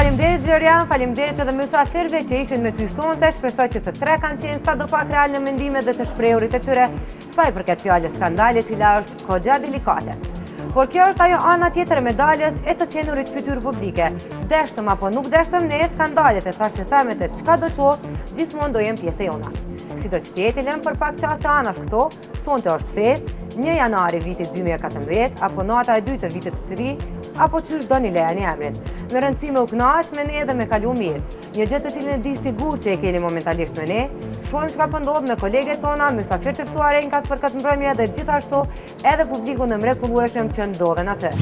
Faleminderit Florian, faleminderit edhe mysafirëve që ishin me ty sonte. Shpresoj që të tre kanë qenë sadopak real në mendimet dhe të shprehurit e tyre sa i përket fjalës skandale, cila është kogja delikate. Por kjo është ajo ana tjetër e medaljes e të qenurit fytyrë publike. Deshtëm apo nuk deshtëm, ne skandalet e thashë themet e çka do qoftë, gjithmonë do jenë pjesë e jona. Si do që tjeti lëm për pak qaste anash këto, sonte është fest, 1 janari vitit 2014, apo nata e 2 të vitit të ri, apo qysh do një leja një emrit. Me rëndësi me u knaq me ne dhe me kalu mirë. Një gjë të cilën e di sigur që e keni momentalisht me ne, shohim çka po ndodh me koleget tona, mysafirë të ftuar enkas për këtë mbrëmje dhe gjithashtu edhe publikun e mrekullueshëm që ndodhen atë.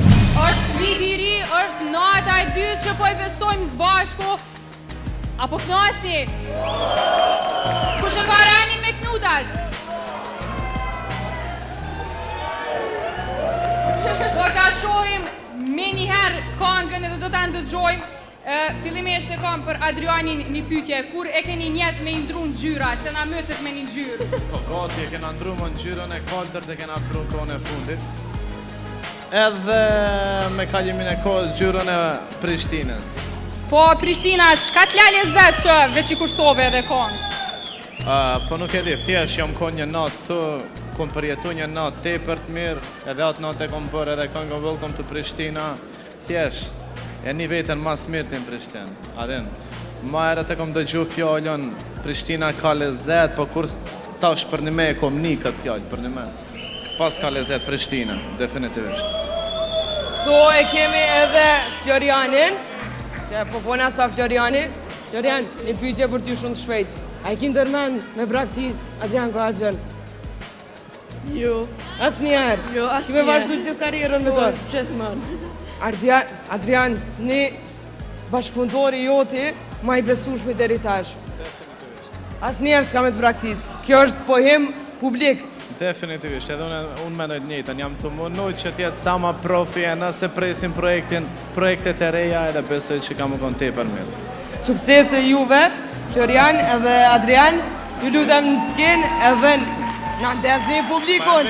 Është viti i ri, është nata e dytë që po i festojmë së bashku. Apo knaqni? Kush e ka rënë me knutash? Do ta shohim me njëherë këngën edhe do ta ndëgjojmë. Fillimisht e kam për Adrianin një pyetje, kur e keni njetë me i ndru në gjyra, se na mëtët me një gjyrë? Po gati e kena ndru më në gjyrën e kaltër dhe kena pru kone e fundit. Edhe me kalimin e kohës gjyrën e Prishtines. Po Prishtina, çka t'la lezet që veç i kushtove edhe këngë? Po nuk e di, thjesht jam kon një natë këtu, kom përjetu një natë tepër të mirë, edhe atë natë e kom bërë edhe këngën Welcome to Prishtina, thjesht. E një vetën mas mirë të në Prishtinë, adin. Ma erët e kom dëgju fjallën, Prishtina ka lezet, po kur tash për një me e kom një këtë fjallë, për një me. Pas ka lezet Prishtina, definitivisht. Këto e kemi edhe Florianin, që po pona sa Floriani. Florian, një pyetje për ty shumë të shpejt. A i ki ndërmen me praktis Adrian Kohaxhën? Jo. Asnjëherë? Jo, asnjëherë. Kime vazhdu gjithë karierën me të? Gjithmonë. Adrian, një bashkëpunëtori joti ma i besueshmi deri tash. Asnjëherë s'ka me të praktis. Kjo është pohim publik. Definitivisht, edhe unë menoj të njëjtën, jam të mundu që tjetë sa ma profi e nëse presim projektet e reja edhe besoj që kam u konë tepër mirë. Suksese juve, Florian edhe Adrian, ju lutem në skenë edhe në ndesni publikun.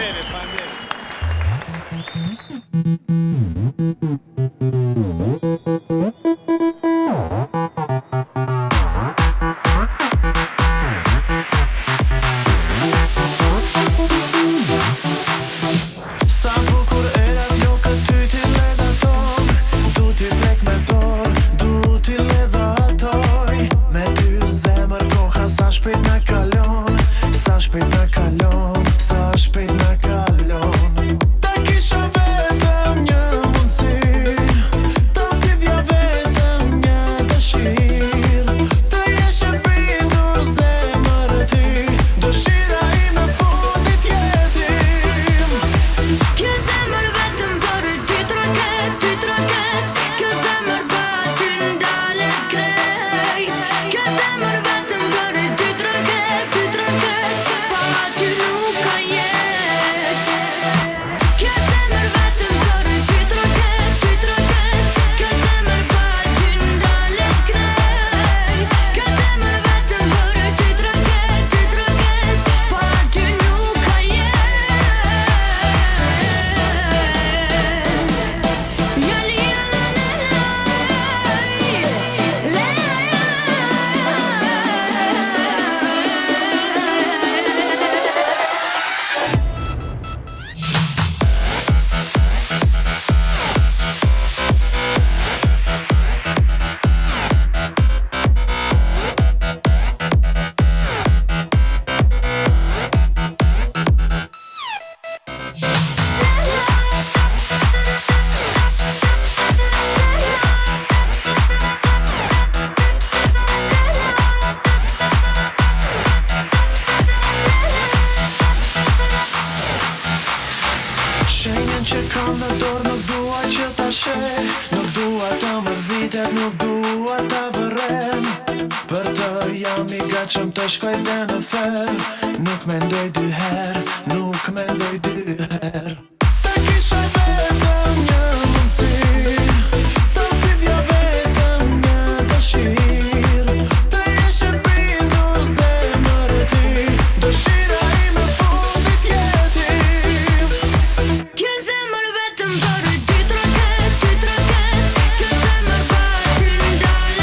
Të shkoj dhe në fer, nuk mendoj dy herë, nuk mendoj dy herë. Të kisha vetëm një mundësi, të zgjidhja vetëm një dëshirë, të jesh e bindur zemër e ti, dëshira ime fundit jetim. Kjo zemër vetëm për dy troket, kjo zemër pa ty ndalë.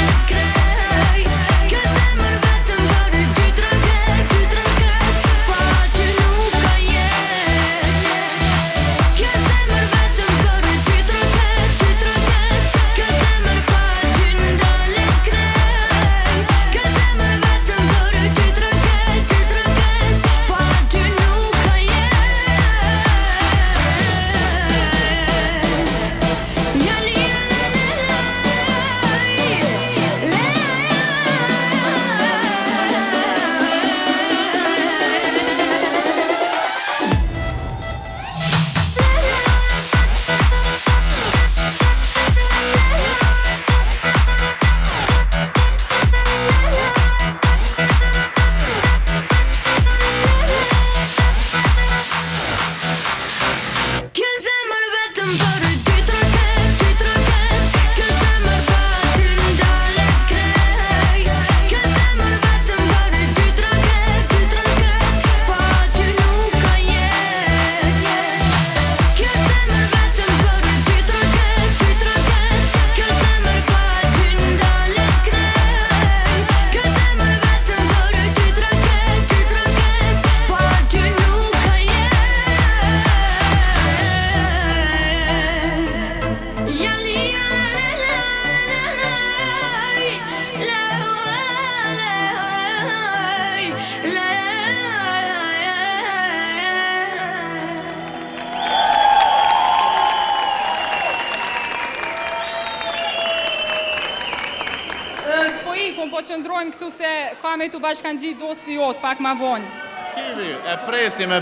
unë po qëndrojmë këtu se ka me të bashkangjit dosti jotë pak ma vonë. S'kivi, e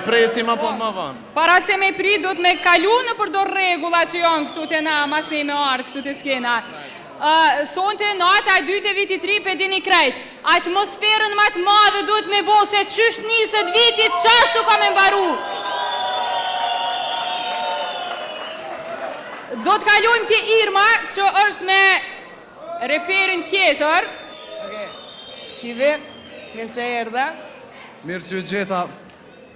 presim apo më vonë. Para se me pri, do të me kalu në përdor regula që janë këtu të na, mas ne me ardhë këtu të skena. Sonte nata e 2 e viti 3 pe dini krejt. Atmosferën më të madhe duhet me bo se qysht njësët vitit qashtu ka me mbaru. Do të kalujmë të Irma që është me reperin tjetër. Okej, Skivi, mirë se erdhe. Mirë që gjeta.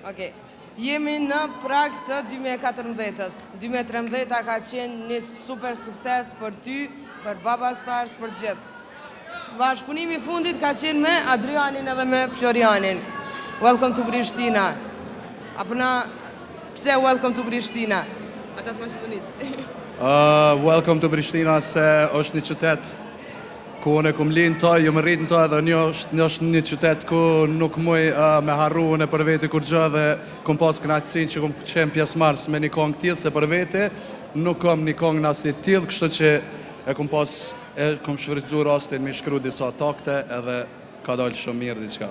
Okej, jemi në prag të 2014-ës. 2013 ka qenë një super sukses për ty, për Baba Stars, për gjithë. Bashkëpunimi fundit ka qenë me Adrianin edhe me Florianin. Welcome to Prishtina. Apo na, pse welcome to Prishtina? Ata të Maqedonisë. Welcome to Prishtina se është një qytet ku unë e kum linë to, ju më rritë në to edhe një është një qytet ku nuk muj me harru unë për veti kur gjë dhe kum pas kënaqësinë që kum qenë pjesëmarrës me një kongë tillë se për veti nuk kam një kongë nasi tillë, kështu që e kum shfrytzu rastin me shkru disa takte edhe ka dalë shumë mirë diçka.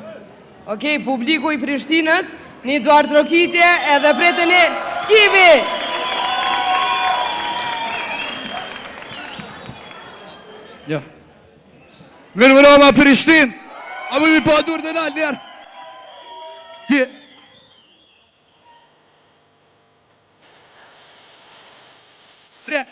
Okej, publiku i Prishtinës, një duart rokitje edhe pretën e Skivi! Ja. Mirë më rama Prishtinë, a më mi pa dur të nalë njerë. Tje. Tre.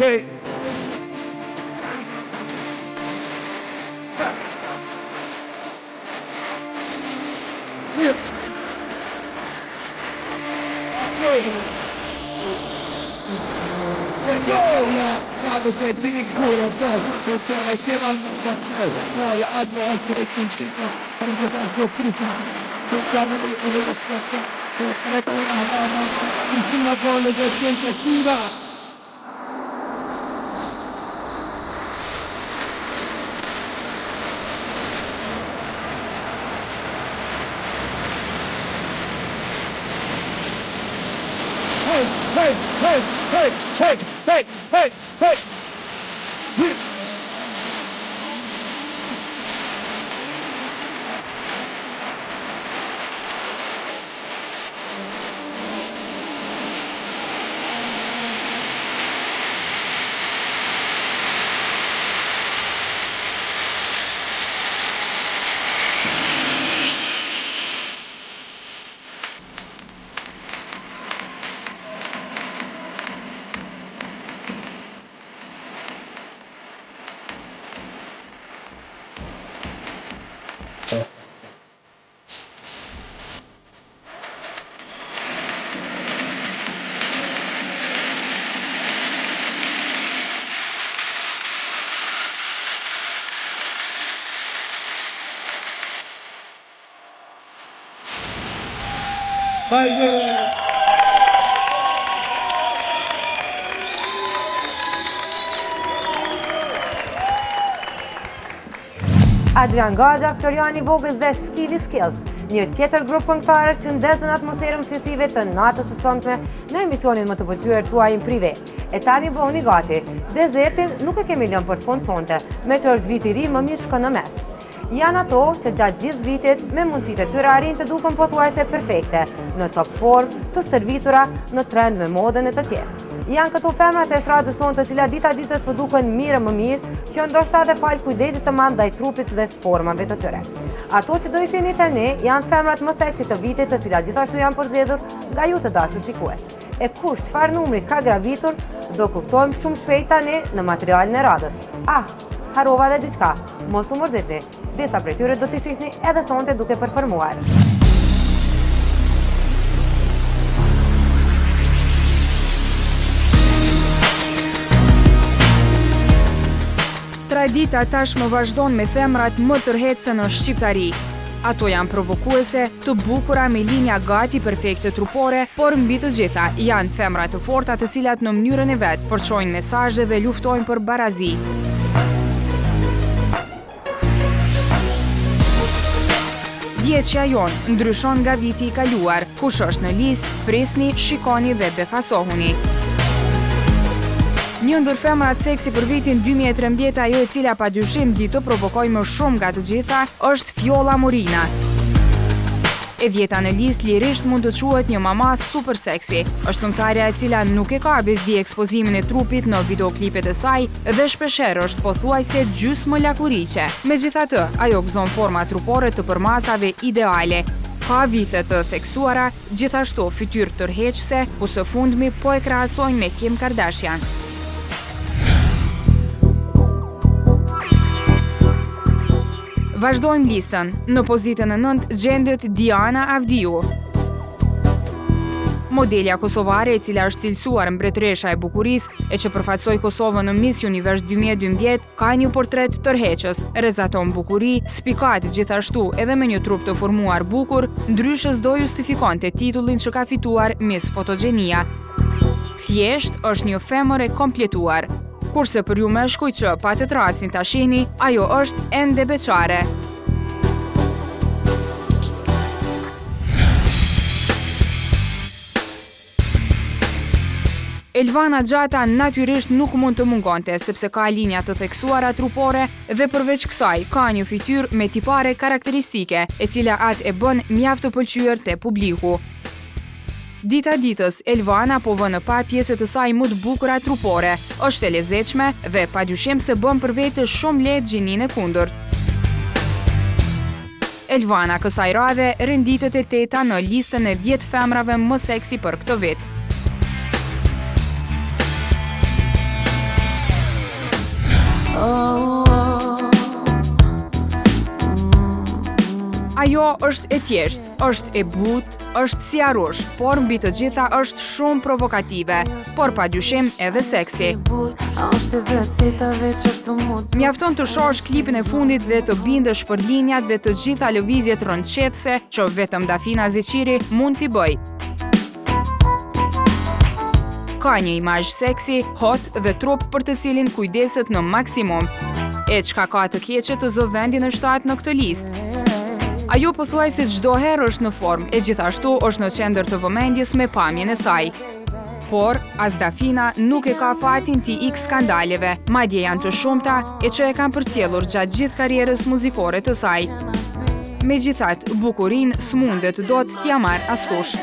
Hey. Adrian Gaxha, Floriani Vogël dhe Skili Skills, një tjetër grup këngëtarësh që ndezën atmosferën festive të natës së sonte në emisionin më të pëlqyer tuaj në prive. E tani bëhuni gati, desertin nuk e kemi lënë për fund sonte, me që është viti i ri më mirë shkon në mes. Janë ato që gjatë gjithë vitit me mundësitë e tyre arrin të duken pothuajse perfekte, në top form, të stërvitura, në trend me modën e të tjerë. Janë këto femrat e estradës sonë të cilat dita ditës po duken mirë më mirë, kjo ndoshta edhe fal kujdesit të madh ndaj trupit dhe formave të tyre. Ato që do ishini tani janë femrat më seksi të vitit, të cilat gjithashtu janë përzgjedhur nga ju të dashur shikues. E kush çfarë numri ka grabitur, do kuptojmë shumë shpejt tani në materialin e radhës. Harova dhe diçka, mos u mërzitni, disa prej tyre do t'i shihni edhe sonte duke performuar. Tradita tashmë vazhdon me femrat më tërheqëse në Shqiptari. Ato janë provokuese, të bukura me linja gati perfekte trupore, por mbi të gjitha janë femra të forta të cilat në mënyrën e vet përçojnë mesazhe dhe luftojnë për barazi. Vjeçja jonë ndryshon nga viti i kaluar, kush është në listë, prisni, shikoni dhe befasohuni. Një ndër femrat seksi për vitin 2013, ajo e cila padyshim di të provokojë më shumë nga të gjitha, është Fjolla Morina. E vjeta në listë lirisht mund të quhet një mama super seksi. Është këngëtarja e cila nuk e ka bezdi ekspozimin e trupit në videoklipet e saj dhe shpeshherë është pothuajse gjysmë lakuriqe. Megjithatë, ajo gëzon forma trupore të përmasave ideale. Ka vithe të theksuara, gjithashtu fytyrë tërheqëse, ku së fundmi po e krahasojnë me Kim Kardashian. Vazhdojmë listën. Në pozitën e 9 gjendet Diana Avdiu. Modelja kosovare e cila është cilësuar mbretëresha e bukurisë e që përfaqësoi Kosovën në Miss Universe 2012 ka një portret tërheqës, rrezaton bukuri, spikat gjithashtu edhe me një trup të formuar bukur, ndryshe s'do justifikonte titullin që ka fituar Miss Fotogenia. Thjesht është një femër e kompletuar. Kurse për ju meshkuj që patët rastin ta shihni, ajo është ende beqare. Elvana Gjata natyrisht nuk mund të mungonte, sepse ka linja të theksuara trupore dhe përveç kësaj ka një fytyrë me tipare karakteristike, e cila atë e bën mjaft të pëlqyer te publiku. Dita ditës, Elvana po vën në pa pjesët të saj më të bukura trupore, është e lezetshme dhe padyshim se bën për vete shumë lehtë gjininë e kundërt. Elvana kësaj radhe renditet e 8 në listën e 10 femrave më seksi për këtë vit. Ajo është e thjeshtë, është e butë, është si arush, por mbi të gjitha është shumë provokative, por padyshim edhe seksi. Mjafton të shohësh klipin e fundit dhe të bindesh për linjat dhe të gjitha lëvizjet rëndçethëse që vetëm Dafina Zeqiri mund t'i bëj. Ka një imazh seksi, hot dhe trup për të cilin kujdeset në maksimum. E çka ka të keqe të zë vendin e 7 në këtë listë? Ajo pothuajse çdo herë është në formë e gjithashtu është në qendër të vëmendjes me pamjen e saj. Por, as Dafina nuk e ka fatin t'i ik skandaleve, madje janë të shumta e që e kanë përcjellur gjatë gjithë karrierës muzikore të saj. Megjithatë, bukurinë s'mundet dot t'ia marrë askush.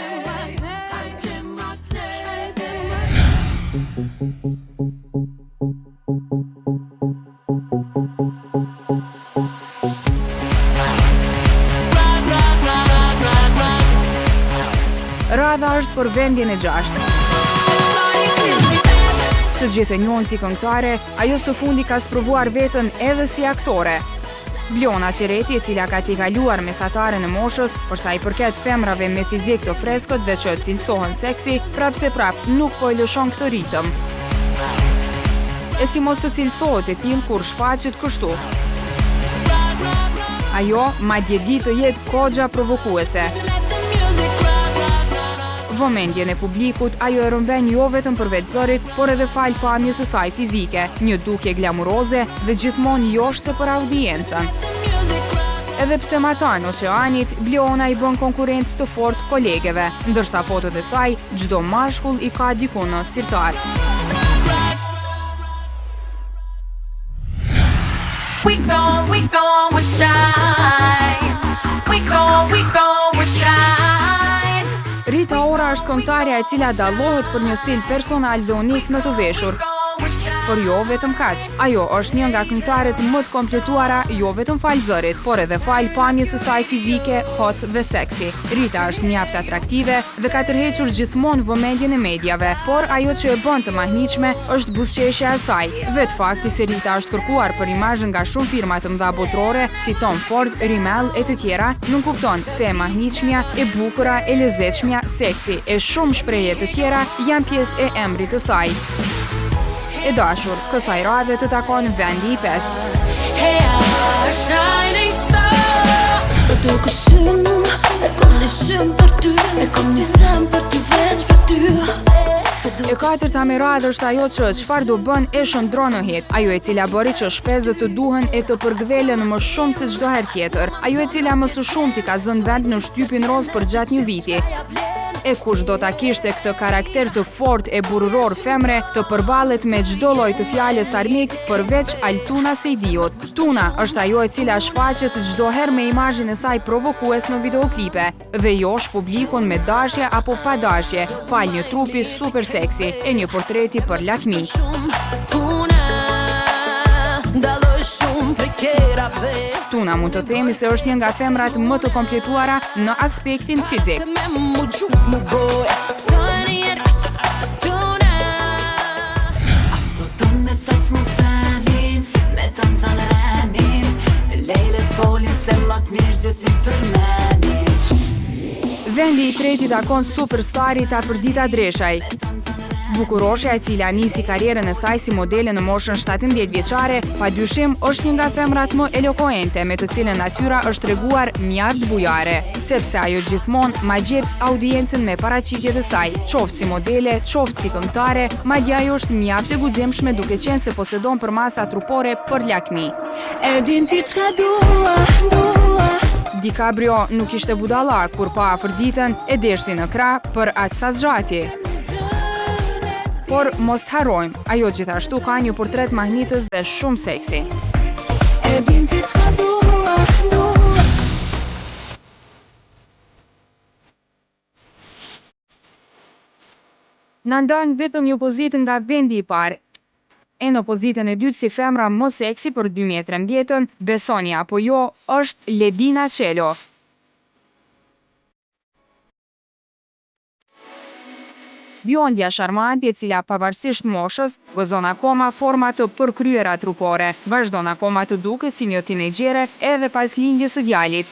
Radha është për vendin e 6. Të gjithë e njohin si këngëtare, ajo së fundi ka sprovuar veten edhe si aktore. Vlona Qereti, e cila ka t'i kaluar mesataren e moshës, për sa i përket femrave me fizik të freskët dhe që cilësohen seksi, prapse nuk po e lëshon këtë ritëm. E si mos të cilësohet e tillë kur shfaqet kështu. Ajo madje di të jetë kogja provokuese. Vëmendjen e publikut ajo e rëmben jo vetëm përveç zërit, por edhe fal pamjes së saj fizike, një dukje glamuroze dhe gjithmonë joshse për audiencën. Edhe pse matan oqeanit, Vlona i bën konkurrencë të fortë kolegeve, ndërsa fotot e saj çdo mashkull i ka diku në sirtar. We gon' we shine. We gon' we shine. Rita Ora është këngëtarja e cila dallohet për një stil personal dhe unik në të veshur. Por jo vetëm kaq, ajo është një nga këngëtarët më të kompletuara jo vetëm fal zërit, por edhe fal pamjes së saj fizike, hot dhe seksi. Rita është mjaft atraktive dhe ka tërhequr gjithmonë vëmendjen e mediave, por ajo që e bën të mahnitshme është buzëqeshja e saj. Vetë fakti se Rita është kërkuar për imazh nga shumë firma të mëdha botërore si Tom Ford, Rimmel e të tjera, nuk kupton se e mahnitshmja, e bukura, e lezetshmja, seksi e shumë shprehje të tjera janë pjesë e emrit të saj. E dashur, kësaj radhe të takon vendi i 5. Hey, our shining star. Po do këshyn, e kom një sym për ty, e kom një sem për ty veç për ty. E katërta me radhë është ajo që çfarë do bën e shndron në hit, ajo e cila bëri që shpezët të duhen e të përgdhelen më shumë se çdo herë tjetër, ajo e cila më së shumti ka zënë vend në shtypin roz për gjatë një viti. E kush do ta kishte këtë karakter të fortë e burror femre, të përballet me çdo lloj të fjalës armik përveç Altuna Sejdiut. Tuna është ajo e cila shfaqet çdo herë me imazhin e saj provokues në videoklipe dhe josh publikun me dashje apo pa dashje, fal një trupi super seksi e një portreti për lakmi. Tuna mund të themi se është një nga femrat më të kompletuara në aspektin fizik. Vendi i tretit takon superstarit Afrodita Dreshaj. Bukuroshja e cila nisi karrierën e saj si modele në moshën 17 vjeçare, padyshim është një nga femrat më elokuente me të cilën natyra është treguar mjaft bujare, sepse ajo gjithmonë ma gjeps audiencën me paraqitjet e saj, qoftë si modele, qoftë si këngëtare, madje ajo është mjaft e guximshme duke qenë se posedon përmasa trupore për lakmi. E din ti çka dua. DiCaprio nuk ishte budalla kur pa Afroditën e deshti në krah për atë sa zgjati. Por mos të harrojmë, ajo gjithashtu ka një portret mahnitës dhe shumë seksi. E din ti çka dua. Na ndan vetëm një pozitë nga vendi i parë. E në pozitën e dytë si femra më seksi për 2013, besoni apo jo, është Ledina Çelo. Bjondja sharmanti e cila pavarësisht moshës, gëzon akoma forma të përkryera trupore, vazhdon akoma të duket si një tinegjere edhe pas lindjes së djalit.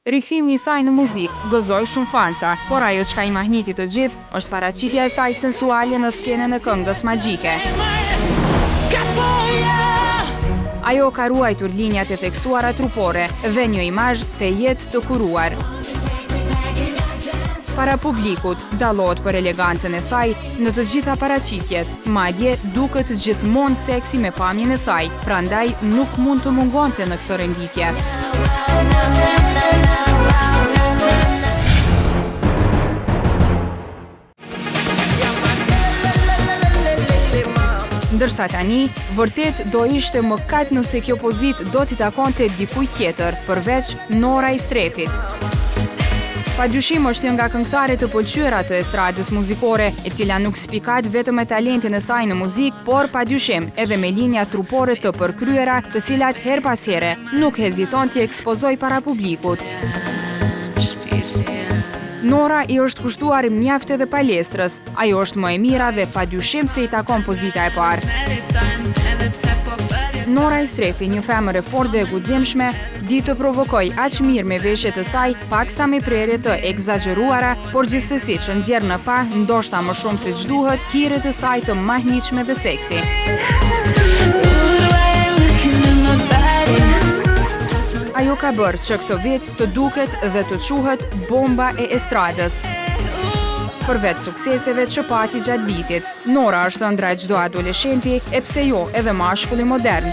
Rikthimi i saj në muzikë gëzoi shumë fansa, por ajo çka i mahniti të gjithë është paraqitja e saj sensuale në skenën e këngës magjike. Ajo ka ruajtur linjat e theksuara trupore dhe një imazh të jetë të kuruar. Para publikut, dallohet për elegancën e saj në të gjitha paraqitjet, madje duket gjithmonë seksi me pamjen e saj, prandaj nuk mund të mungonte në këtë renditje. Ndërsa tani, vërtet do ishte mëkat nëse kjo pozitë do t'i takonte dikujt tjetër, përveç Nora i Strefit. Padyshim është një nga këngëtarët të pëlqyera të estradës muzikore, e cila nuk spikat vetëm me talentin e saj në muzikë, por padyshim edhe me linja trupore të përkryera, të cilat her pas here nuk heziton t'i ekspozoj para publikut. Nora i është kushtuar mjaft edhe palestrës, ajo është më e mira dhe padyshim se i takon pozita e parë. Nora Istrefi, një femër e fortë dhe e guximshme, di të provokoj aq mirë me veshjet e saj, paksa me prerje të egzageruara, por gjithsesi që nxjerr në pa, ndoshta më shumë se ç'duhet, hiret e saj të mahnitshme dhe seksi. Ajo ka bërë që këtë vit të duket dhe të quhet bomba e estradës. Për vetë sukseseve që pati gjatë vitit, Nora është ëndra e çdo adoleshenti, e pse jo edhe mashkulli modern.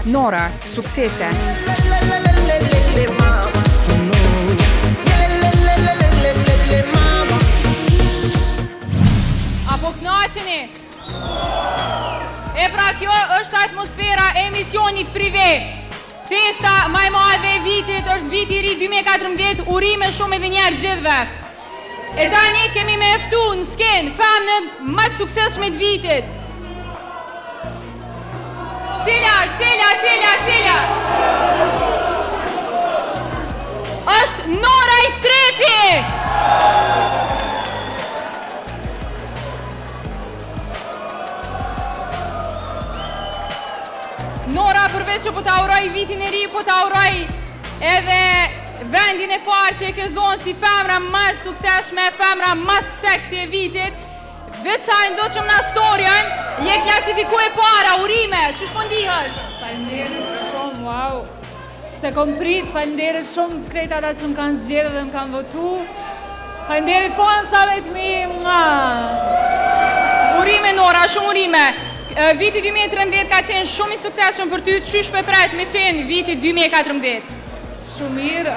Nora, suksese! Apo kënaqeni? E pra kjo është atmosfera e emisionit prive. Festa më e madhe e vitit është viti i ri 2014, urime shumë edhe njerë gjithve. E tani kemi me eftu në skenë femën më të suksesshme të vitit. Cila? Është Nora Istrefi! Nora përveç që po ta uroj vitin e ri, po ta uroj edhe vendin e parë që e ke zonë si femra më suksesshme, femra më seksi e vitit. Vetë sa ndo që më na storjen, je klasifiku e para, urime, që shpondihesh? Falenderit shumë, wow. Se kom prit, falenderit shumë të krejt ata që më kanë zgjedhë dhe më kanë votu. Falenderit fansave të mi, Urime Nora, shumë urime. Viti 2013 ka qenë shumë i suksesshëm për ty, qysh për pret me qenë viti 2014? Shumë mirë,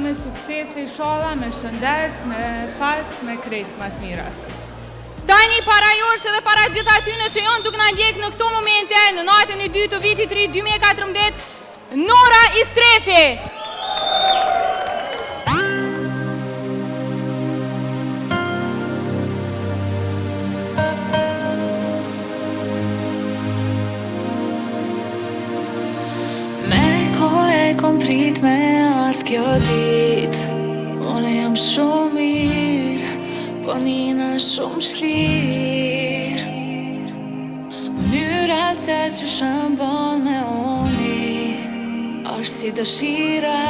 me sukses e inshallah, me shëndet, me fat, me krejt më të mirat. Tani para josh edhe para gjitha atyne që jonë duke na ndjek në këto momente, në natën e 2 të vitit 3 2014, Nora Istrefi! Kom prit me ardh kjo dit, unë jam shumë mirë, po nina shumë shlir. Mënyra se që shëmbon me uni, është si dëshira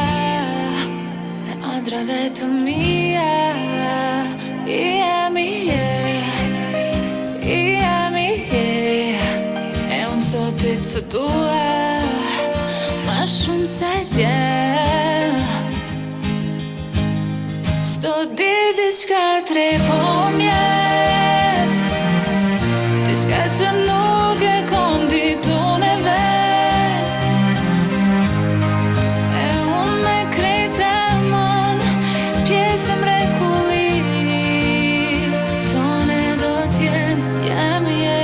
e andrave të mija. I jemi, e unë sotit të dua ma shumë se dje. Qdo didi qka trepo mje, diçka që nuk e kom ditu në vet. E unë me krejt e mën, pjesë mrekullis, tone do t'jem, jemi je.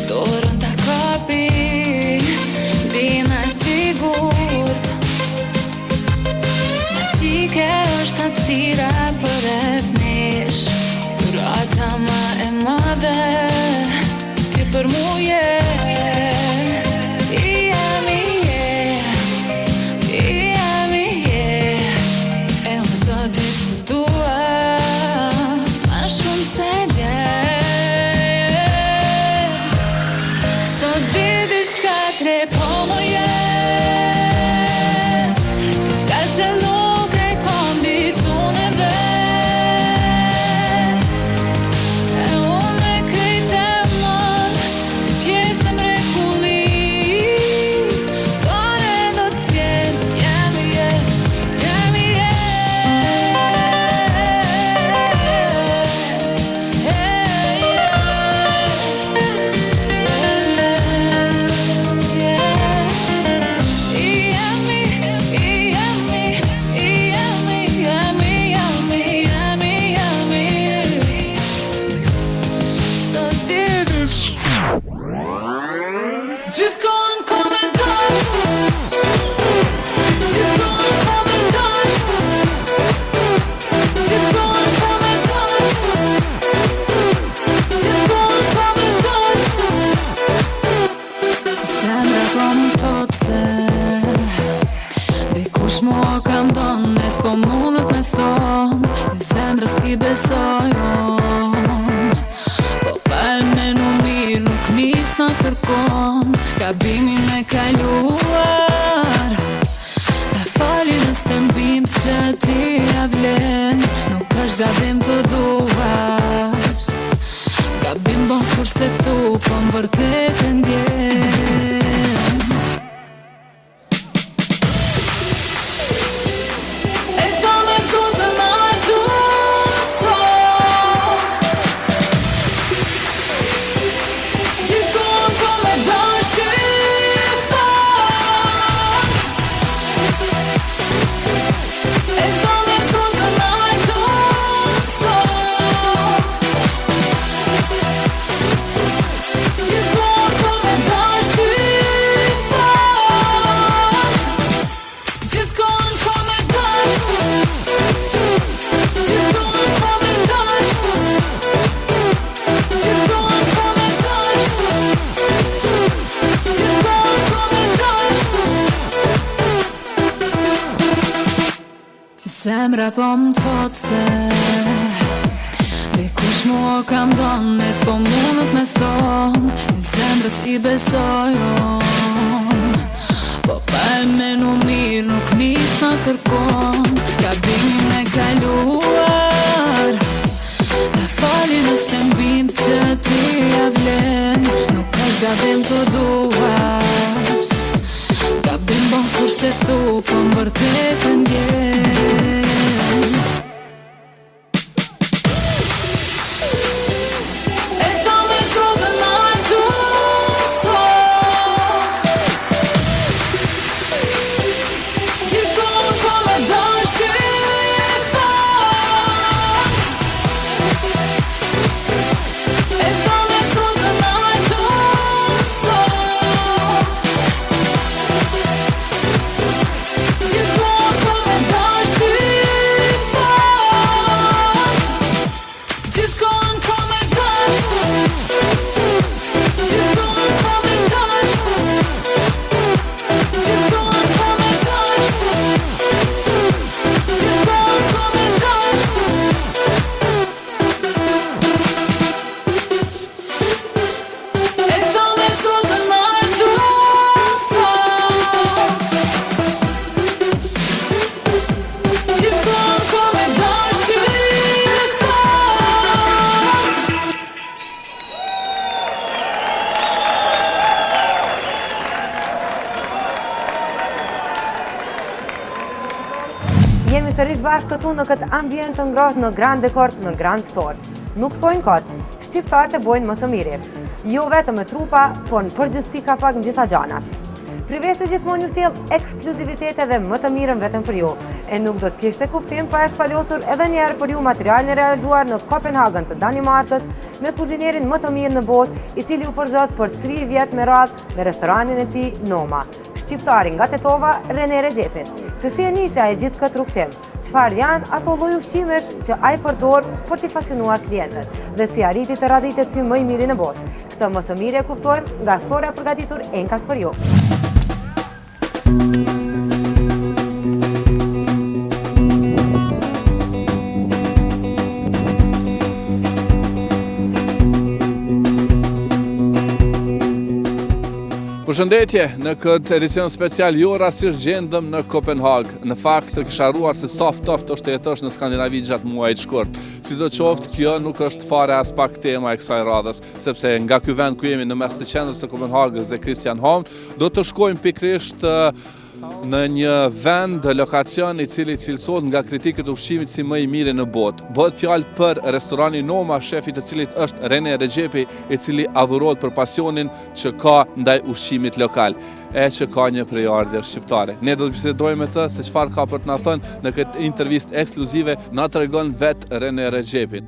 Dorën ta kapi, dina sigurt. Magike është hapësira për ethnish, dhurata ma e madhe, ti për mu je. I jemi, e unë zotit të dua, ma shumë se dje. Trepo më jet, diçka që nuk e kom ditu në vet. E unë me krejt e mën, pjesë mrekullis, tone do t'jem, jemi je. Gjithkohën komentar, gjithkohën komentar, gjithkohën komentar, gjithkohën komentar. kërkon, gabimin e kaluar. Ta fali nëse mbind që ti ja vlen, nuk është gabim të duash. Gabim bon kurse thu, kom vërtet e ndjen. Zemra po më thot se dikush mua kam don, mes po mundet me thon, zemrës i besojon. Po pa e menu mirë nuk nis ma kërkon, gabimin e kaluar. Ta fali nëse mbind që ti ja vlen, nuk është gabim të duash. Gabim bon kurse thu, po më vërtet e ndjen. Jemi sërish bashkë këtu në këtë ambient të ngrohtë në Grand Dekort në Grand Store. Nuk thojnë kotë, shqiptarët e bojnë më së miri. Jo vetëm me trupa, por në përgjithësi ka pak në gjitha gjanat. Privese gjithmonë ju sjell ekskluzivitete dhe më të mirën vetëm për ju. E nuk do të kishte kuptim pa e shpalosur edhe njerë për ju materialin e realizuar në Kopenhagen të Danimarkës me kuzhinierin më të mirë në botë, i cili u përzot për 3 vjet me radhë me restoranin e tij Noma. Shqiptari nga Tetova, Rene Regjepin. Se si e nisja e gjithë këtë rrugtim, çfarë janë ato lloj ushqimesh që ai përdor për t'i fascinuar klientët dhe si arriti të radhitet si më i miri në botë. Këtë më së miri e kuptojmë nga storja përgatitur enkas për ju. Përshëndetje, në këtë edicion special jo rastisht gjendëm në Kopenhag. Në fakt kisha harruar se sa ftoftë është të jetosh në Skandinavi gjatë muajit shkurt. Sidoqoftë kjo nuk është fare as pak tema e kësaj radhës, sepse nga ky vend ku jemi në mes të qendrës së Kopenhagës dhe Christianshavn, do të shkojmë pikërisht në një vend, lokacion i cili cilësohet nga kritikët e ushqimit si më i miri në botë. Bëhet fjalë për restoranin Noma, shefi të cilit është Rene Regjepi, i cili adhurohet për pasionin që ka ndaj ushqimit lokal, e që ka një prejardhje shqiptare. Ne do të bisedojmë me të se çfarë ka për të na thënë në këtë intervistë ekskluzive, na tregon vetë Rene Regjepi.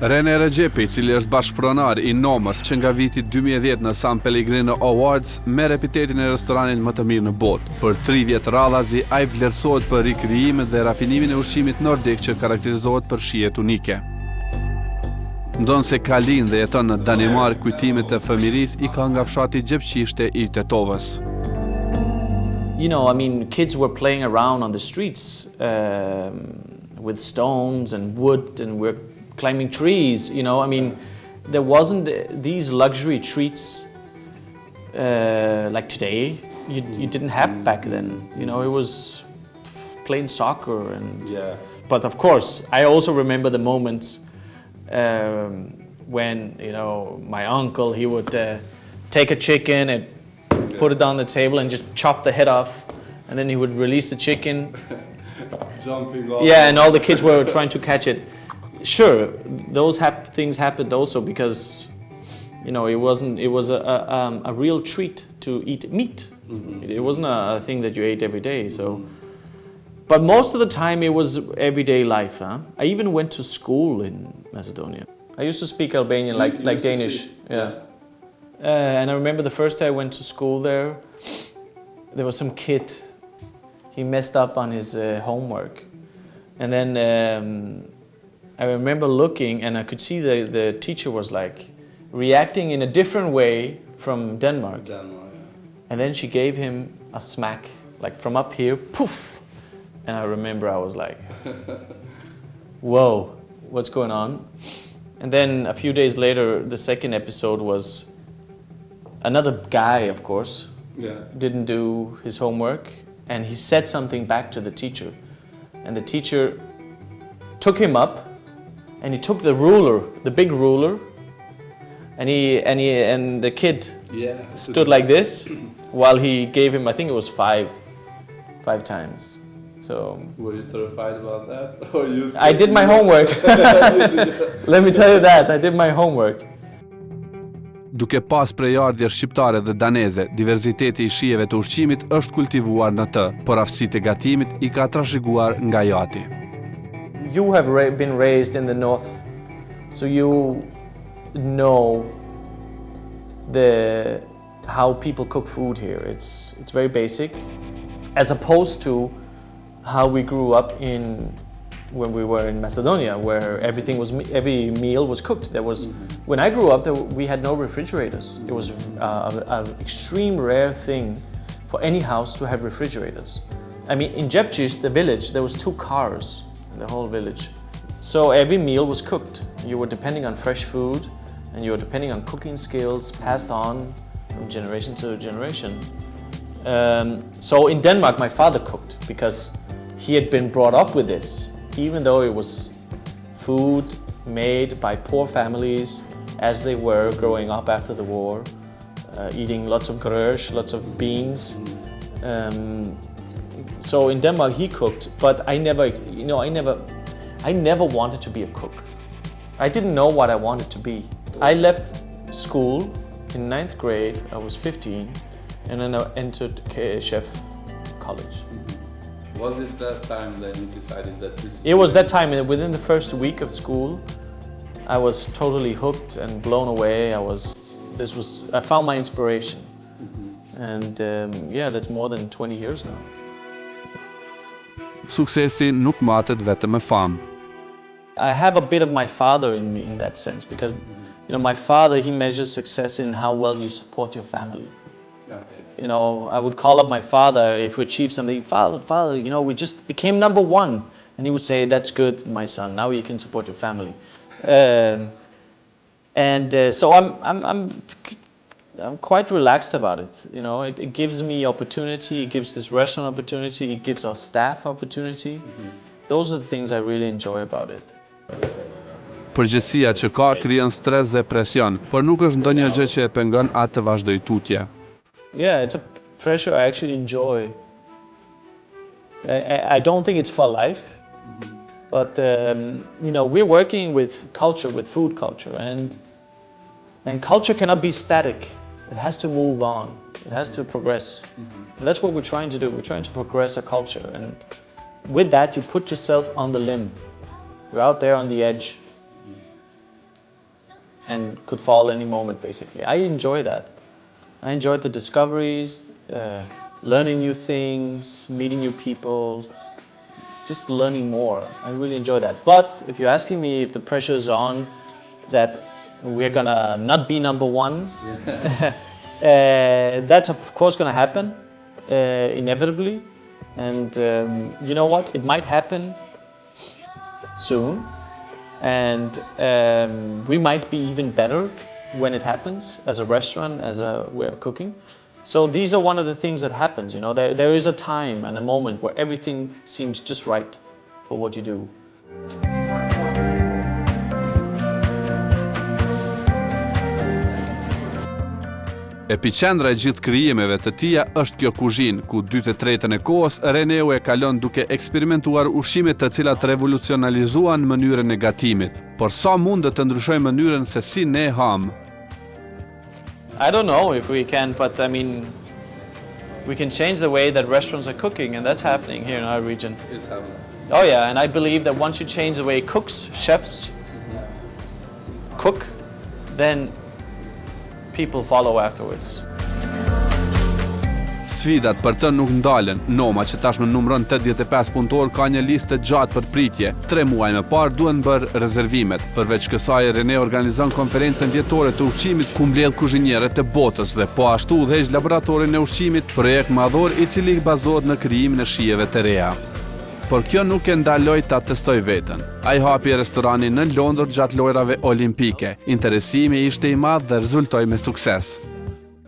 Rene Regjepi, i cili është bashkëpronar i Nomës, që nga viti 2010 në San Pellegrino Awards merr epitetin e restoranit më të mirë në botë. Për 3 vjet radhazi, ai vlerësohet për rikrijimin dhe rafinimin e ushqimit nordik që karakterizohet për shijet unike. Ndonë se ka lind dhe jeton në Danimark, kujtimet e fëmirisë i ka nga fshati Gjepqishte i Tetovës. You know, I mean, kids were playing around on the streets with stones and wood, and we're climbing trees, you know, I mean, there wasn't these luxury treats like today. You didn't have back then. You know, it was playing soccer and. Yeah. But of course, I also remember the moments when my uncle, he would take a chicken and put it on the table and just chop the head off, and then he would release the chicken. Jumping off. Yeah, and all the kids were trying to catch it. Sure, those things happened also because, it was a real treat to eat meat. Mm-hmm. It wasn't a thing that you ate every day, so. Mm-hmm. But most of the time it was everyday life. Huh? I even went to school in Macedonia. I used to speak Albanian like Danish. Yeah. And I remember the first day I went to school there was some kid. He messed up on his homework. And then I remember looking and I could see the teacher was like reacting in a different way from Denmark. And then she gave him a smack, like from up here, poof. And I remember I was like, whoa, what's going on? And then a few days later, the second episode was another guy, of course, didn't do his homework. And he said something back to the teacher. And the teacher took him up and he took the ruler, the big ruler, and the kid stood like this while he gave him, I think it was five times. So were you terrified about that? Or you I did my homework. Let me tell you that, I did my homework. Duke pas prejardhje shqiptare dhe daneze, diversiteti I shijeve të ushqimit është kultivuar në të, por aftësitë e gatimit I ka trashëguar nga jati. You have been raised in the north, so you know how people cook food here. It's very basic, as opposed to how we grew up when we were in Macedonia, where every meal was cooked. There was, when I grew up, we had no refrigerators. It was an extreme rare thing for any house to have refrigerators. I mean, in Jepčić, the village, there was 2 cars in the whole village. So every meal was cooked. You were depending on fresh food, and you were depending on cooking skills passed on from generation to generation. So in Denmark, my father cooked because he had been brought up with this, even though it was food made by poor families as they were growing up after the war, eating lots of grøsh, lots of beans. So in Denmark he cooked, but I never wanted to be a cook. I didn't know what I wanted to be. I left school in 9th grade, I was 15, and then I entered chef college. Was it that time that you decided that this? It was that time, and within the first week of school, I was totally hooked and blown away. I found my inspiration, and that's more than 20 years now. Suksesi nuk matet vetëm me famë. I have a bit of my father in me in that sense, because my father, he measures success in how well you support your family. Okay. I would call up my father if we achieved something. Father, we just became #1. And he would say, that's good, my son, now you can support your family. So I'm quite relaxed about it. It gives me opportunity, it gives this restaurant opportunity, it gives our staff opportunity. Those are the things I really enjoy about it. Përgjegjësia që ka krijon stres dhe presion, por nuk është ndonjë gjë që e pengon atë të vazhdoj tutje. Yeah, it's a pressure I actually enjoy. I don't think it's for life, but we're working with culture, with food culture, and culture cannot be static. It has to move on. It has to progress. And that's what we're trying to do. We're trying to progress a culture, and with that, you put yourself on the limb. You're out there on the edge, and could fall any moment, basically. I enjoy that. I enjoy the discoveries, learning new things, meeting new people, just learning more. I really enjoy that. But if you're asking me if the pressure is on, that we're gonna not be #1, that's of course gonna happen, inevitably. And you know what? It might happen soon, And we might be even better when it happens as a restaurant, as a way of cooking. So these are one of the things that happens, you know. There is a time and a moment where everything seems just right for what you do. Epicendra e gjithë krijimeve të tija është kjo kuzhinë, ku 2/3 e kohës Reneu e kalon duke eksperimentuar ushqime të cilat revolucionalizuan mënyrën e gatimit, por sa mundet të ndryshojë mënyrën se si ne ham. I don't know if we can, but I mean, we can change the way that restaurants are cooking, and that's happening here in our region. It's happening. Oh yeah, and I believe that once you change the way cooks, chefs cook, then people follow afterwards. Sfidat për të nuk ndalen. Noma, që tashmë numëron 85 punëtor, ka një listë gjatë për pritje. 3 muaj më parë duhen bërë rezervimet. Përveç kësaj, Rene organizon konferencën vjetore të ushqimit ku mbledh kuzhinierët e botës dhe po ashtu udhëheq laboratorin e ushqimit, projekt madhor i cili bazohet në krijimin e shijeve të reja. Por kjo nuk e ndaloi ta testoj veten. Ai hapi restoranin në Londër gjatë lojrave olimpike. Interesimi ishte i madh dhe rezultoi me sukses.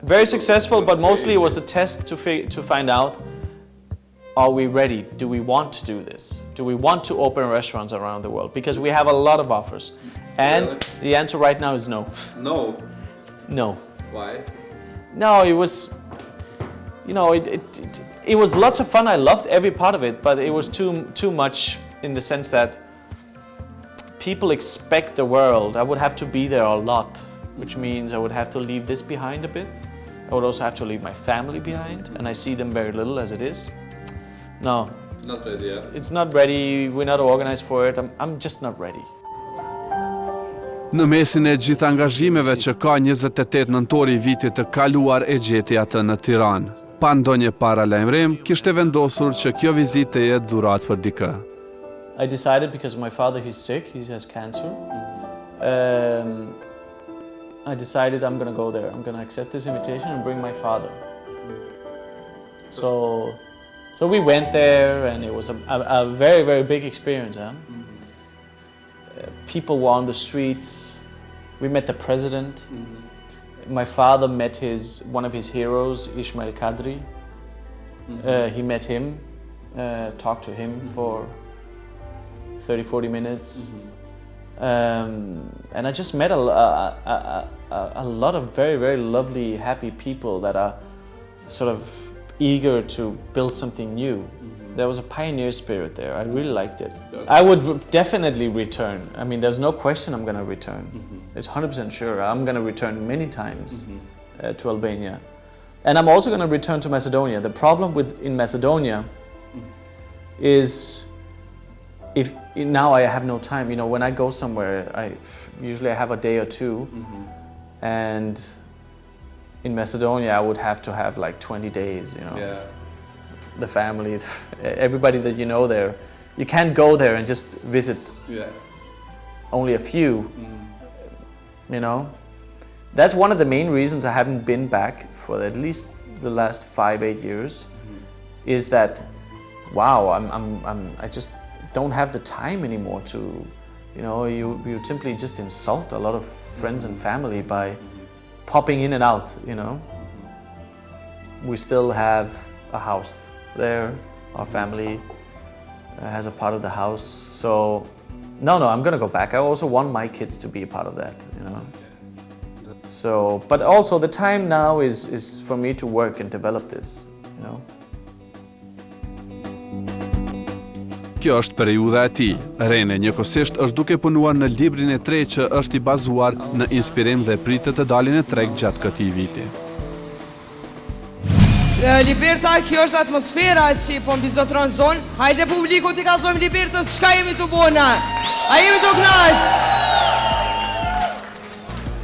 Very successful, but mostly it was a test to find out, are we ready? Do we want to do this? Do we want to open restaurants around the world? Because we have a lot of offers. And the answer right now is no. No? No. Why? No, it was, you know, it was lots of fun. I loved every part of it, but it was too much in the sense that people expect the world. I would have to be there a lot, which means I would have to leave this behind a bit. I would also have to leave my family behind, and I see them very little as it is. No. Not ready yet. It's not ready. We're not organized for it. I'm just not ready. Në mesin e gjithë angazhimeve që ka 28 nëntori i vitit të kaluar e gjeti atë në Tiranë. Pa ndonjë paralajmërim, kishte vendosur që kjo vizitë të jetë dhuratë për dikë. I decided because my father, he's sick, he has cancer. I decided I'm going to go there. I'm going to accept this invitation and bring my father. So we went there, and it was a very, very big experience. Huh? People were on the streets. We met the president. My father met one of his heroes, Ismail Kadri. He met him, talked to him for 30-40 minutes. And I just met a lot of very, very lovely, happy people that are sort of eager to build something new. There was a pioneer spirit there. I really liked it. I would definitely return. I mean, there's no question I'm going to return. It's 100% sure. I'm going to return many times to Albania. And I'm also going to return to Macedonia. The problem in Macedonia is now I have no time. You know, when I go somewhere, usually I have a day or two. And in Macedonia, I would have to have like 20 days, you know. Yeah. The family, everybody that you know there. You can't go there and just visit only a few, you know. That's one of the main reasons I haven't been back for at least the last 5-8 years, is that, wow, I just don't have the time anymore to, you know, you simply just insult a lot of friends and family by popping in and out, you know. We still have a house there, our family has a part of the house, so no, I'm gonna go back. I also want my kids to be a part of that, you know. So, but also the time now is for me to work and develop this, you know. Kjo është periudha e tij. Rene njëkohësisht është duke punuar në librin e tretë që është i bazuar në inspirim dhe pritet të dalin në treg gjatë këtij viti. Liberta, kjo është atmosfera që po mbizotron zonë. Hajde publiku t'i kallëzojmë Libertës, çka jemi të bona? A jemi të kënaqë?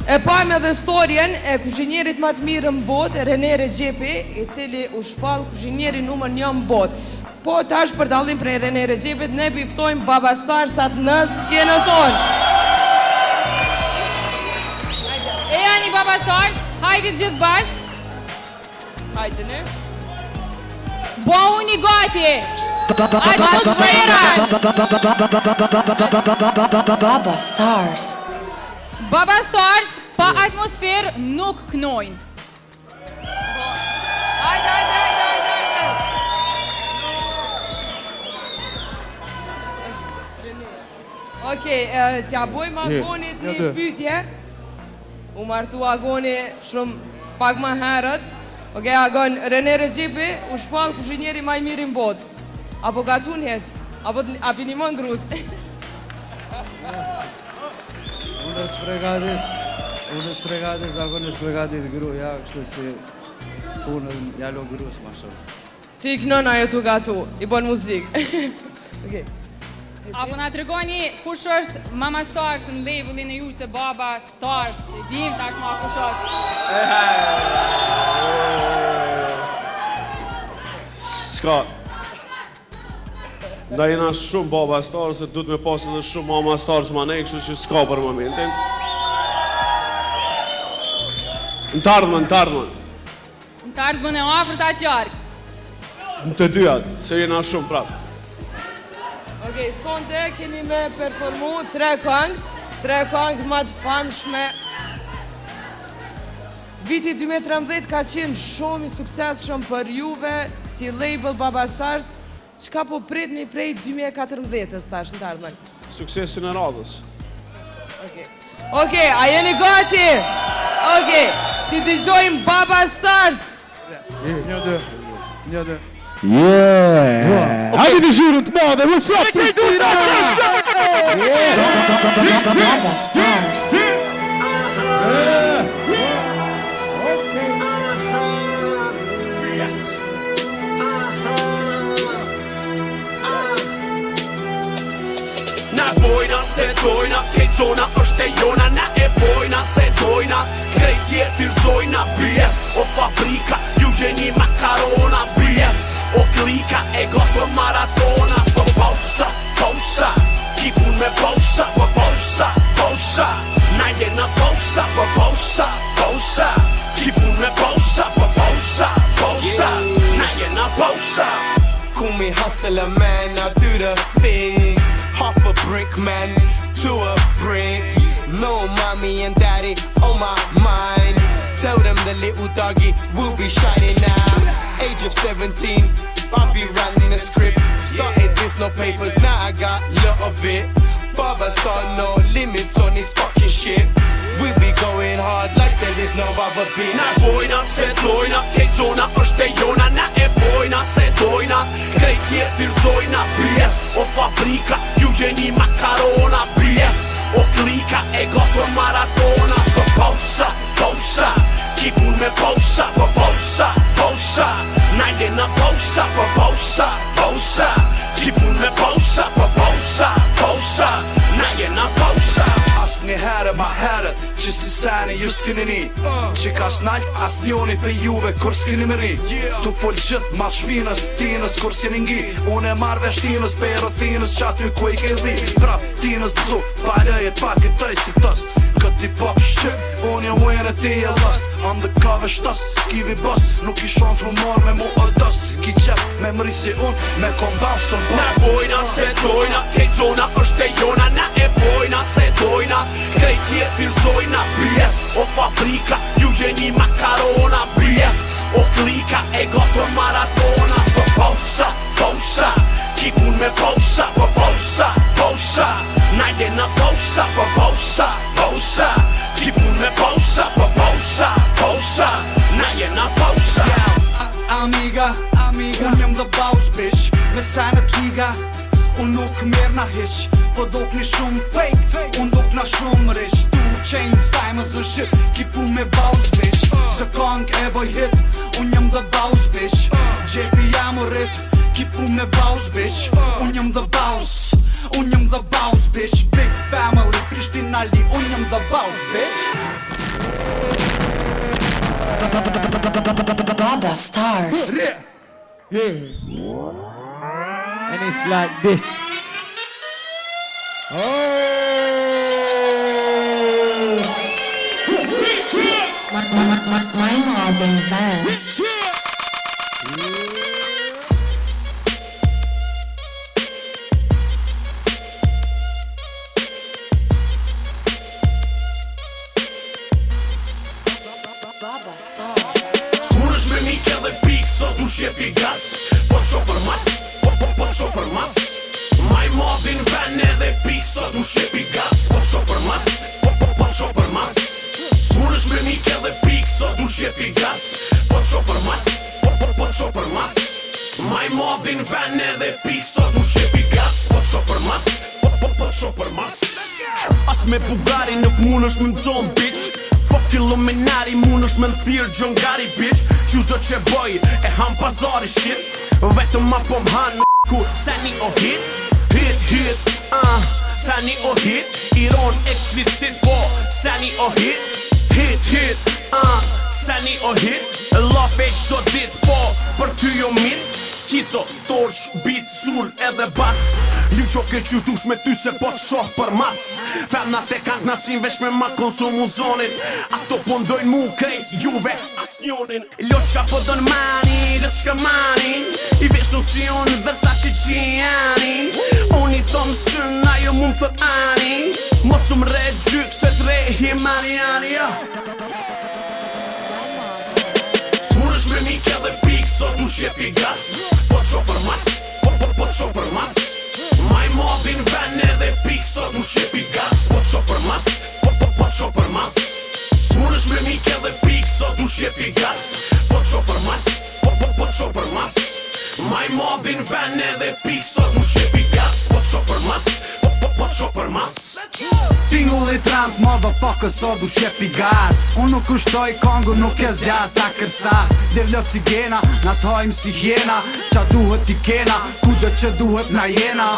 E pam edhe storjen e kuzhinierit më të mirë në botë, Rene Rexhepi, i cili u shpall kuzhinieri numër 1 në botë. Po tash për dallim prej Rene Rexhepit ne biftojmë Baba Starsat në skenën tonë. E janë Baba Stars, hajde gjithë bashkë. Hajde ne. Bo unë i gati. Baba Stars. Baba Stars pa atmosferë nuk knojnë. Okej, t'ja bojmë Agonit një pyetje. U martu Agoni shumë pak më herët. Okej, Agon, René Rexhepi u shpall kuzhinjeri më i mirë në botë. Apo gatun heq? Apo apinimon gruz? Unë është pregatis, Agon është pregatis gruja, kështu si punën jalo gruz, mashallah. Ti kënon ajo t'u gatu, i bon muzikë. Okej. Apo na tregoni kush është Mama Stars në labelin e ju se Baba Stars. E dim tash ma kush është. Ska. Da jena shumë Baba Stars, se du të me pasë edhe shumë Mama Stars ma ne, kështu që s'ka për momentin. Në të ardhmën. Në të ardhmën e afërt atë larg. Në të dyat, se jena shumë prapë. Okej, sonte keni me performu 3 këngë më të famshme. Viti 2013 ka qenë shumë i suksesshëm për juve si label Baba Stars. Çka po pritni prej 2014-s tash në të ardhmen? Suksesin e radhës. Okej, a jeni gati? Okej, ti dëgjojmë Baba Stars. Një, dhe. Yeah! Hajde një zhurën të madhe, what's up, Prishtina? Baba Stars. Na bojna se dojna, krejt zona është e jona. Na e bojna se dojna, krejt tjerë t'irëzojna. BS, o fabrika, ju gjeni makarona. BS, o klika, e gotë për maratona. Për pausa, ki pun me pausa. Për pausa, na jena pausa. Për pausa, ki pun me pausa. Për pausa, na jena pausa. Call me hustler man, I do the thing. Half a brick man to a brick. No mommy and daddy on my mind. Tell them the little doggy will be shining now. Age of 17, I'll be running a script. Started with no papers, now I got lot of it. Baba Star, no limits on this fucking shit. We be going hard like there is no other bitch. Na bojna se dojna, krejt zona është e jona. Na e bojna se dojna, krejt tjerë t'irëzojna. BS, o fabrika, ju gjeni makarona. BS, o klika, e gotë për maratona. Për pausa, ki pun me pausa. Për pausa, na jena pausa. Për pausa, ki pun me pausa. Për pausa, na jena pausa. Asni herë ma herët, që si seni ju s'kini ni. Që ka shnalt as njoni për juve kur s'kini më ri. Tu fol gjithë ma shvinës, tinës kur s'jeni ngi. Unë e marrë veshtinës, pero tinës që aty ku i ke dhi. Pra tinës të zu, pa lejet pa këtoj si tëst. Këti pop shqip, unë jam ujën e ti e lëst. Undercover shtas, s'kivi bës, nuk i shans mu marrë me mu o dës. Ki qep me mëri si unë, me kombam sën bës. Na bojna se dojna, krejt zona është e jona. Na e bojna se dojna, krejt tjerë t'irëzojna. BS, o fabrika, ju gjeni makarona. BS, o klika, e gotë për maratona. Për pausa, ki pun me pausa. Për pausa, na jena pausa. Për pausa, ki pun me pausa. Për pausa, na jena pausa. Amiga, unë jem the boss bitch. Me sajnë t'liga, unë nuk merë na hiq. Po dok një shumë fake, unë dok na shumë rich. 2 Chainz, Diamonds and shit, ki pu me boss bitch. Se kong e boj hit, unë jem the boss bitch. Gjepi jam u rrit, ki pu me boss bitch. Unë jem the boss bitch. Big family, Prishtina li, unë jem the boss bitch. Baba Stars. And it's like this. My Marvin Van. shjepi gas. Po t'sho për mas, po t'sho për mas. Maj modin ven edhe pik sot u shjepi gas. Po t'sho për mas, po t'sho për mas. S'munësh me mik edhe pik sot u shjepi gas. Po t'sho për mas, po t'sho për mas. Maj modin ven edhe pik sot u shjepi gas. Po t'sho për mas, po t'sho për mas. As me Bugari nuk munësh me m'zon bitch. Fuck Illuminati munësh me m'thirë gjongari bitch. Qysh do që boj e ham pazari shit. Vetëm ma po m'han ku sani o hit. Hit, sani o hit. Iron explicit po sani o hit. Hit, sani o hit. Lafe qdo dit po për ty jo mit. Kico, torch, beat, sul edhe bas. Ju qoke qysh dush me ty se po t'shoh për mas. Femnat e kanë knacin veç me ma konsumu zonin. Ato po ndojnë mu krejt juve as njonin. Loqka po don mani, loqka mani. I veshun si unë Versace Gianni. Unë i thom sën, ajo mu m'thot ani. Mos m're gjyk se t'rehi Mariani. S'munësh me mik edhe pik sot u shjepi gas. Po t'sho për mas, po t'sho për mas. Maj modin ven edhe pik sot u shjepi gas. Po t'sho për mas, po t'sho për mas. S'munësh me mik edhe pik sot u shjepi gas. Po t'sho për mas, po t'sho për mas. Maj modin ven edhe pik sot u shjepi gas. Po t'sho për mas, po t'sho për mas. Tingull i tramp, motherfucker, sot u shjepi gas. Unë nuk kushtoj kongu, nuk e zjas, ta kërsas. Devlot si gena, na t'hojmë si hjena. Qa duhet t'i kena, kudo që duhet na jena.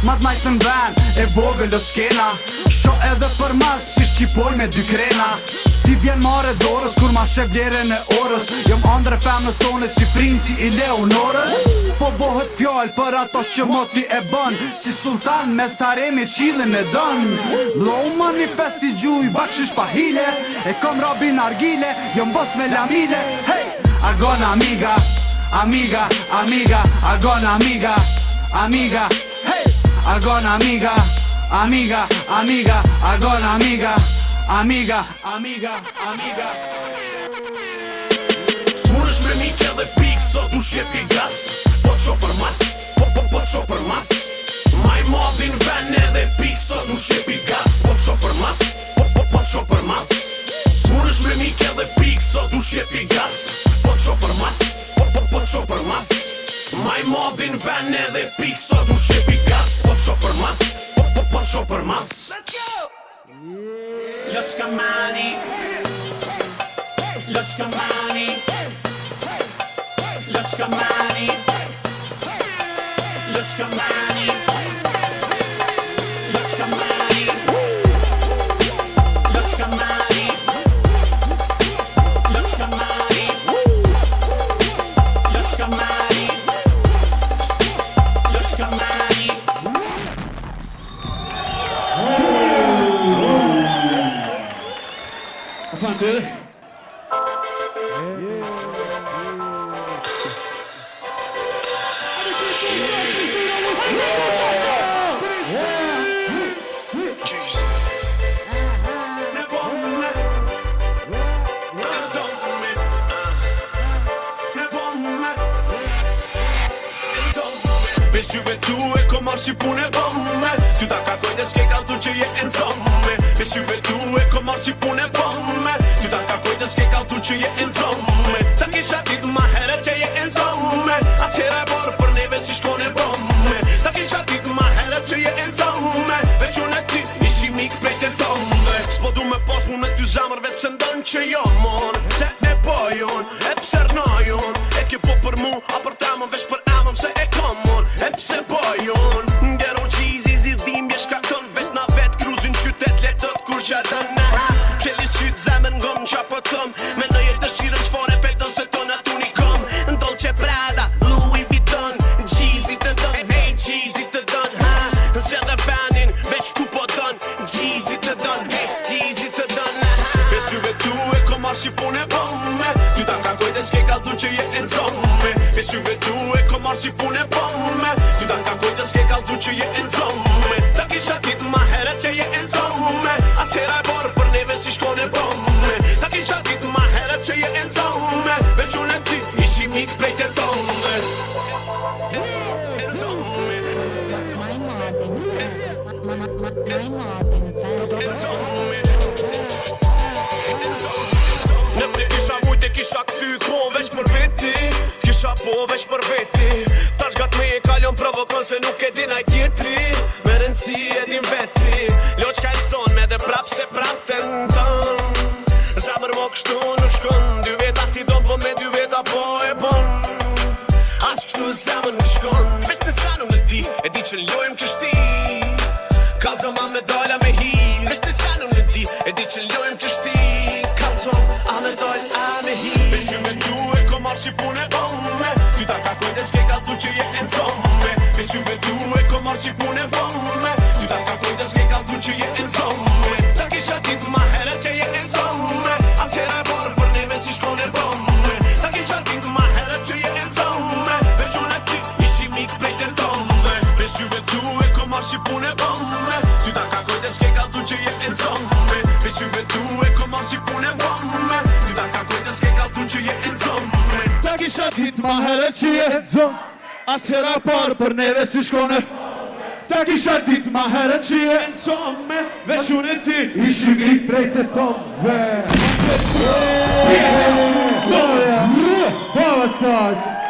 Mat majtën ven, e vogël o skena. Sho edhe për mas, si shqipoj me dy krena. Ti vjen mare dorës, kur ma shef vlerën e orës. Jom andre femnës tone si princi i Leonorës. Po bohet fjall për ato që moti e bën. Si sultan me staremi qilin e dën. Low manifest i gjuj, bakshish pa hile. E kom Robin Argile, jom bos me lamile. Hey, Argona amiga, amiga, amiga, Argona amiga, amiga. Hey, Argona amiga, amiga, amiga, Argona amiga. Amiga, amiga, amiga. S'munësh me mik edhe pik sot u shjepi gas. Po t'sho për mas, po t'sho për mas. Maj modin ven edhe pik sot u shjepi gas. Po t'sho për mas, po t'sho për mas. S'munësh me mik edhe pik sot u shjepi gas. Po t'sho për mas, po t'sho për mas. Maj modin ven edhe pik sot u shjepi gas. Po t'sho për mas, po t'sho për mas. Loqka mani, loqka mani, loqka mani, loqka mani, loqka mani, loqka mani, loqka mani, loqka mani, loqka mani. Fun, dude. Besyve tu e ko marrë si punë e bëmme. Ty ta kakoj dhe s'ke kaltu që je e nëzomme. Besyve tu e ko marrë si punë e bëmme. Ty ta kakoj dhe s'ke kaltu që je e nëzomme. Ta kisha dit ma herët që je e nëzomme. As hera e borë për neve si shkone bëmme. Ta kisha dit ma herët që je e nëzomme. Veç unë e ty ishi mik prej të thomme. S'po du me pos mu në ty zamër veç se ndonë që jo mon. Se e pojon, e pser nojon. E ke po për mu, a për tamon veç për amon se e komon. E pse bojon, ngero qizi zi dhimbje shkaton. Veç na vet kruzin qytet letot kur qatën. Psheli syt zemën ngom qa po thom. Me në jetë dëshirën qfore pelton se ton atu një kom. Dolce Prada, Louis Vuitton, qizi të don, hey qizi të don. Që dhe fanin, veç ku po don, qizi të don, hey qizi të don. Besyve tu e ko marrë si punë e bëmme. Ty ta kakoj dhe s'ke kaltu që je e nëzomme. Besyve tu e ko marrë si punë e bëmme. Ty ta kakoj dhe s'ke kaltu që je e nëzomme. Ta kisha dit ma herët që je e nëzomme. As hera e borë për neve si shkone bëmme. Ta kisha dit ma herët që je e nëzomme. Veç unë e ty ishi mik prej të thonë. kisha këty ko veç për veti, kisha po veç për veti. Tash gat me e kalon provokon se nuk e din aj tjetri, me rëndësi e din veti. Loq ka elson me dhe prap se prap të në tën. Zemër mo kështu nuk shkon, 2 veta si don po me 2 veta po e bon. As kështu zemër nuk shkon, veç në sanu në di, e di që lojmë kështi. Kalzo ma me dolla me hi, veç në sanu në di, e di që lojmë kështi. Kalzo a me doll a me hi. Veç që me du e ko marrë që pune bomme, ty ta ka kujdes ke kaltu që je enzomme. Veç që me du e ko marrë që pune bomme, ty ta ka kujdes ke kaltu që je enzomme. Ta kisha dit ma herët që je enzomme, as hera e borë për neve si shkon e bomme. Ta kisha dit ma herët që je enzomme, veç unë e ti ishi mik plejt e tomme. Veç që me du e ko marrë që pune bomme, ty ta ka kujdes ke kaltu që je enzomme. Veç që me du e ko marrë që pune bomme, ty ta ka kujdes ke kaltu që je enzomme. Ta kisha dit ma herët që je enzomme, as hera parë për neve si shkone. Ta kisha dit ma herët që je enzomme, veç unë e ti ishi mik plejt e tomme. Baba Stars.